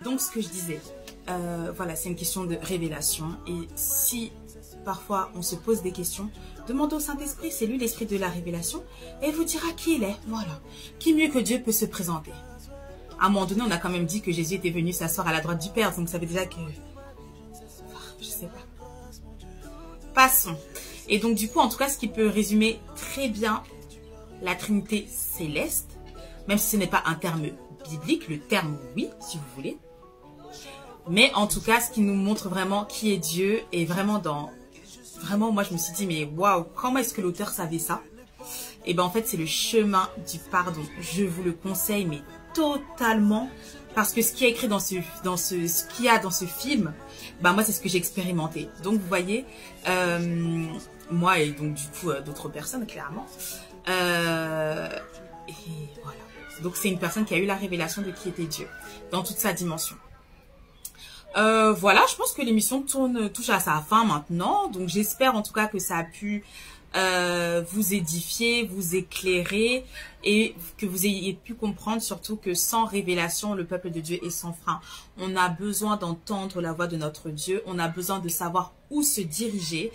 Donc, ce que je disais, voilà, c'est une question de révélation. Et si parfois on se pose des questions, demandez au Saint-Esprit, c'est lui l'esprit de la révélation, et il vous dira qui il est. Voilà. Qui mieux que Dieu peut se présenter? À un moment donné, on a quand même dit que Jésus était venu s'asseoir à la droite du Père, donc ça veut déjà que... je sais pas. Passons. Et donc, du coup, en tout cas, ce qui peut résumer très bien la Trinité céleste, même si ce n'est pas un terme biblique, le terme oui, si vous voulez. Mais en tout cas, ce qui nous montre vraiment qui est Dieu est vraiment dans... Vraiment, moi, je me suis dit, mais waouh, comment est-ce que l'auteur savait ça? Et bien, en fait, c'est le chemin du pardon. Je vous le conseille, mais totalement. Parce que ce qui est écrit dans ce qu'il y a dans ce film, bah, moi, c'est ce que j'ai expérimenté. Donc, vous voyez, moi et donc, du coup, d'autres personnes, clairement. Et voilà. Donc, c'est une personne qui a eu la révélation de qui était Dieu, dans toute sa dimension. Voilà, je pense que l'émission touche à sa fin maintenant. Donc, j'espère en tout cas que ça a pu vous édifier, vous éclairer et que vous ayez pu comprendre surtout que sans révélation, le peuple de Dieu est sans frein. On a besoin d'entendre la voix de notre Dieu. On a besoin de savoir où se diriger.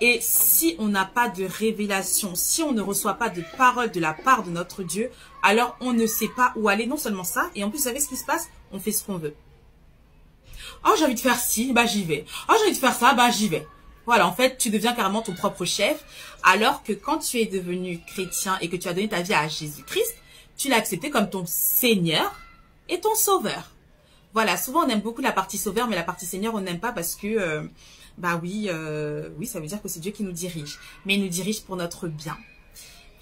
Et si on n'a pas de révélation, si on ne reçoit pas de parole de la part de notre Dieu, alors on ne sait pas où aller. Non seulement ça, et en plus, vous savez ce qui se passe? On fait ce qu'on veut. Oh, j'ai envie de faire ci, bah j'y vais. Oh, j'ai envie de faire ça, bah j'y vais. Voilà, en fait, tu deviens carrément ton propre chef. Alors que quand tu es devenu chrétien et que tu as donné ta vie à Jésus-Christ, tu l'as accepté comme ton Seigneur et ton Sauveur. Voilà, souvent on aime beaucoup la partie Sauveur, mais la partie Seigneur, on n'aime pas parce que, bah oui, oui, ça veut dire que c'est Dieu qui nous dirige. Mais il nous dirige pour notre bien.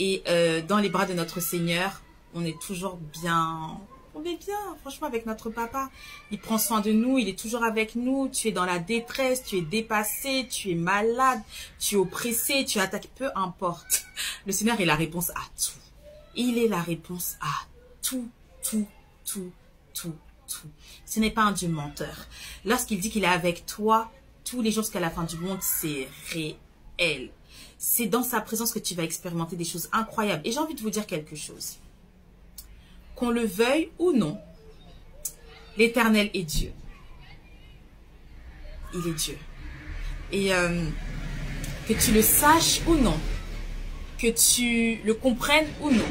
Et dans les bras de notre Seigneur, on est toujours bien... On est bien, franchement, avec notre papa. Il prend soin de nous, il est toujours avec nous. Tu es dans la détresse, tu es dépassé, tu es malade, tu es oppressé, tu es attaqué, peu importe. Le Seigneur est la réponse à tout. Il est la réponse à tout, tout, tout, tout, tout. Ce n'est pas un Dieu menteur. Lorsqu'il dit qu'il est avec toi tous les jours jusqu'à la fin du monde, c'est réel. C'est dans sa présence que tu vas expérimenter des choses incroyables. Et j'ai envie de vous dire quelque chose. Qu'on le veuille ou non, l'Éternel est Dieu. Il est Dieu. Et que tu le saches ou non, que tu le comprennes ou non,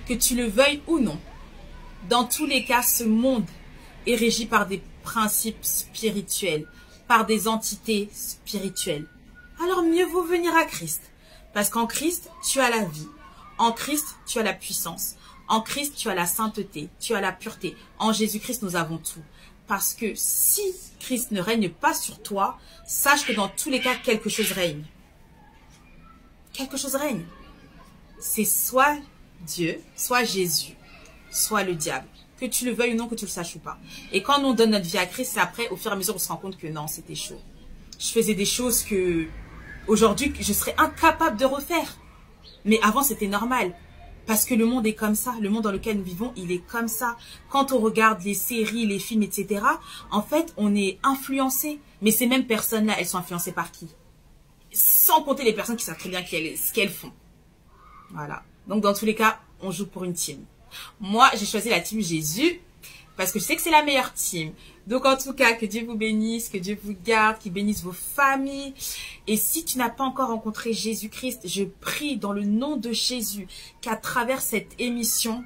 que tu le veuilles ou non, dans tous les cas, ce monde est régi par des principes spirituels, par des entités spirituelles. Alors mieux vaut venir à Christ. Parce qu'en Christ, tu as la vie. En Christ, tu as la puissance. En Christ, tu as la sainteté, tu as la pureté. En Jésus-Christ, nous avons tout. Parce que si Christ ne règne pas sur toi, sache que dans tous les cas, quelque chose règne. Quelque chose règne. C'est soit Dieu, soit Jésus, soit le diable. Que tu le veuilles ou non, que tu le saches ou pas. Et quand on donne notre vie à Christ, c'est après, au fur et à mesure, on se rend compte que non, c'était chaud. Je faisais des choses que, aujourd'hui, je serais incapable de refaire. Mais avant, c'était normal. Parce que le monde est comme ça, le monde dans lequel nous vivons, il est comme ça. Quand on regarde les séries, les films, etc., en fait, on est influencé. Mais ces mêmes personnes-là, elles sont influencées par qui? Sans compter les personnes qui savent très bien ce qu'elles font. Voilà. Donc, dans tous les cas, on joue pour une team. Moi, j'ai choisi la team Jésus parce que je sais que c'est la meilleure team. Donc, en tout cas, que Dieu vous bénisse, que Dieu vous garde, qu'il bénisse vos familles. Et si tu n'as pas encore rencontré Jésus-Christ, je prie dans le nom de Jésus qu'à travers cette émission,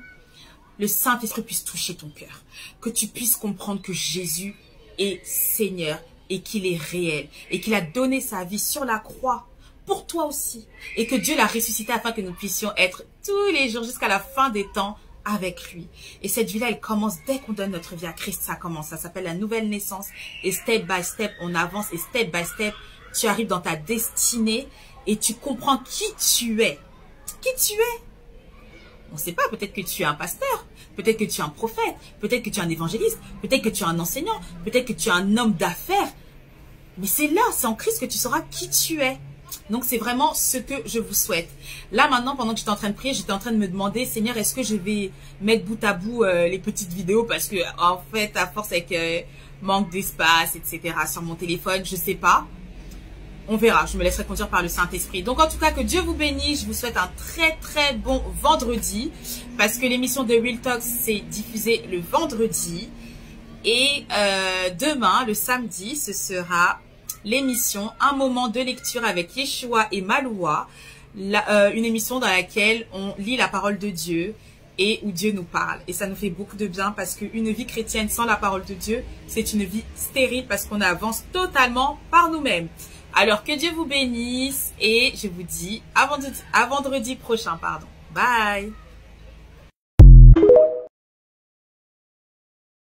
le Saint-Esprit puisse toucher ton cœur. Que tu puisses comprendre que Jésus est Seigneur et qu'il est réel. Et qu'il a donné sa vie sur la croix pour toi aussi. Et que Dieu l'a ressuscité afin que nous puissions être tous les jours jusqu'à la fin des temps avec lui. Et cette vie-là, elle commence dès qu'on donne notre vie à Christ, ça commence. Ça s'appelle la nouvelle naissance. Et step by step, on avance. Et step by step, tu arrives dans ta destinée et tu comprends qui tu es. Qui tu es. On ne sait pas, peut-être que tu es un pasteur, peut-être que tu es un prophète, peut-être que tu es un évangéliste, peut-être que tu es un enseignant, peut-être que tu es un homme d'affaires. Mais c'est là, c'est en Christ que tu sauras qui tu es. Donc, c'est vraiment ce que je vous souhaite. Là, maintenant, pendant que j'étais en train de prier, j'étais en train de me demander, Seigneur, est-ce que je vais mettre bout à bout les petites vidéos? Parce que, en fait, à force avec manque d'espace, etc., sur mon téléphone, je sais pas. On verra, je me laisserai conduire par le Saint-Esprit. Donc, en tout cas, que Dieu vous bénisse. Je vous souhaite un très, très bon vendredi. Parce que l'émission de Real Talk, c'est diffusé le vendredi. Et demain, le samedi, ce sera l'émission Un moment de lecture avec Yeshua et Maloua, une émission dans laquelle on lit la parole de Dieu et où Dieu nous parle. Et ça nous fait beaucoup de bien parce qu'une vie chrétienne sans la parole de Dieu, c'est une vie stérile parce qu'on avance totalement par nous-mêmes. Alors que Dieu vous bénisse et je vous dis à vendredi prochain, pardon. Bye!